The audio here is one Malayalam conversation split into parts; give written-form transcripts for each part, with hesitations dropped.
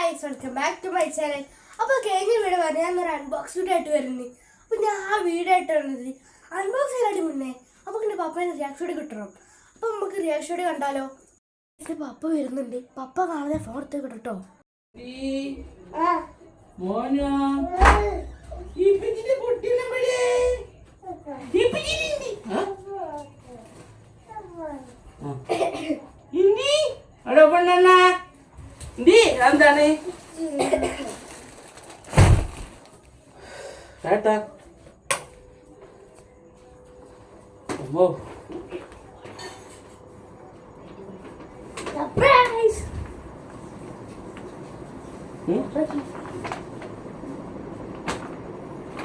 Guys welcome back to my channel. അപ്പോൾ കഴിഞ്ഞ വീഡിയോ പറഞ്ഞാൽ ഞാനൊരു അൺബോക്സ് വീഡിയോ ആയിട്ട് വരുന്നത്. അപ്പോൾ ഞാൻ ആ വീഡിയോ ആയിട്ട് വന്നത് അൺബോക്സ് ചെയ്യാനായിട്ട് മുന്നേ നമുക്ക് എൻ്റെ പപ്പേനെ റിയാക്ഷൻ വീഡിയോ കിട്ടണം. അപ്പോൾ നമുക്ക് റിയാക്ഷൻ വീഡിയോ കണ്ടാലോ? എൻ്റെ പപ്പ വരുന്നുണ്ട്. പപ്പ കാണുന്ന ഫോൺ എടുത്ത് കിട്ടോ. എന്താണ് കേട്ടാ സർപ്രൈസ്.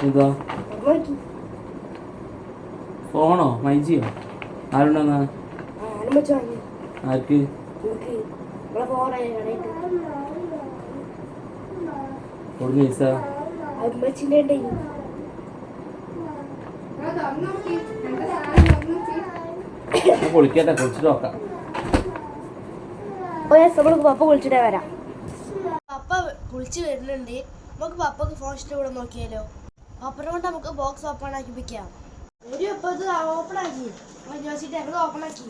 എന്താ ഫോണോ മൈജിയോ ആരുണ്ടെന്നാ ആർക്ക് പൊളിക്കട്ടെ പൊളിച്ചിട്ട് നോക്കാം. പപ്പ കുളിച്ചിട്ടേ വരാം. പപ്പ കുളിച്ച് വരുന്നുണ്ട്. നമുക്ക് പപ്പക്ക് ഫോൺ ഇഷ്ടം നോക്കിയാലോ? പപ്പനെ കൊണ്ട് നമുക്ക് ബോക്സ് ഓപ്പൺ ആക്കി വെക്കാം. ഒരു ഇത് ഓപ്പൺ ആക്കി ഓപ്പൺ ആക്കി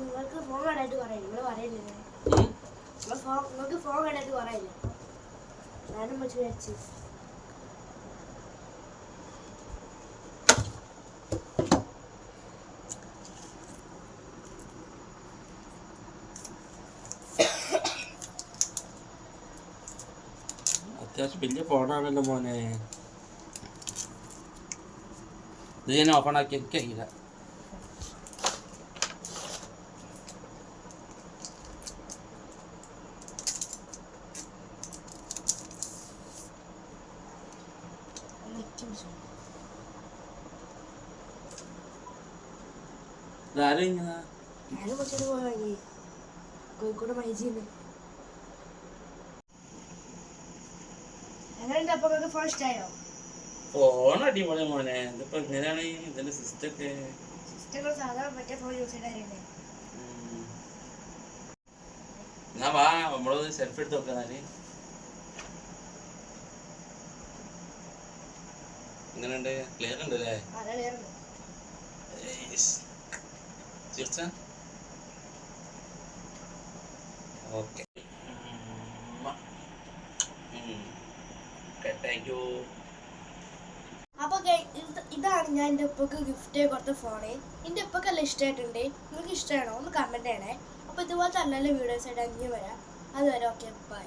നിങ്ങൾക്ക് ഫോൺ വേണ്ടായിട്ട് പറയില്ല. നിങ്ങൾ പറയില്ലേ? നിങ്ങൾക്ക് ഫോൺ വേണ്ടായിട്ട് പറയില്ല. ഞാനും വെച്ച് വിചാരിച്ചു അത്യാവശ്യം വലിയ ഫോണാണല്ലോ മോനെ. ഇത് ഞാൻ ഓപ്പൺ ആക്കി എനിക്കറിയില്ല. കോഴിക്കോട് മൈജിന്ന്. എങ്ങനെയുണ്ട്? അപ്പൊ ഫോൺ ഇഷ്ടമായോ? ഫോൺ അടിപൊളി മോനെ. ഇതിപ്പോ എങ്ങനെയാണ് ഇതിന്റെ സിസ്റ്റം ഒക്കെ? സിസ്റ്റങ്ങൾ സാധാരണ മറ്റേ ഫോൺ യൂസ് ചെയ്താലേ. ഞാൻ വാ നമ്മളൊന്ന് സെൽഫി എടുത്ത് നോക്കാന്നാല്. എങ്ങനെയുണ്ട്? ക്ലിയർ ഉണ്ട് അല്ലേ? Okay thank you. അപ്പൊ ഇതാണ് ഞാൻ എൻ്റെ ഉപ്പക്ക് ഗിഫ്റ്റ് കൊടുത്ത ഫോണ്. എൻ്റെ ഉപ്പക്കെല്ലാം ഇഷ്ടമായിട്ടുണ്ട്. നിങ്ങൾക്ക് ഇഷ്ടമാണോ? ഒന്ന് കമന്റ് ചെയ്യണേ. അപ്പൊ ഇതുപോലത്തെ നല്ല വീഡിയോസ് ആയിട്ട് അഞ്ഞു വരാം. അതുവരെ ഓക്കെ ബൈ.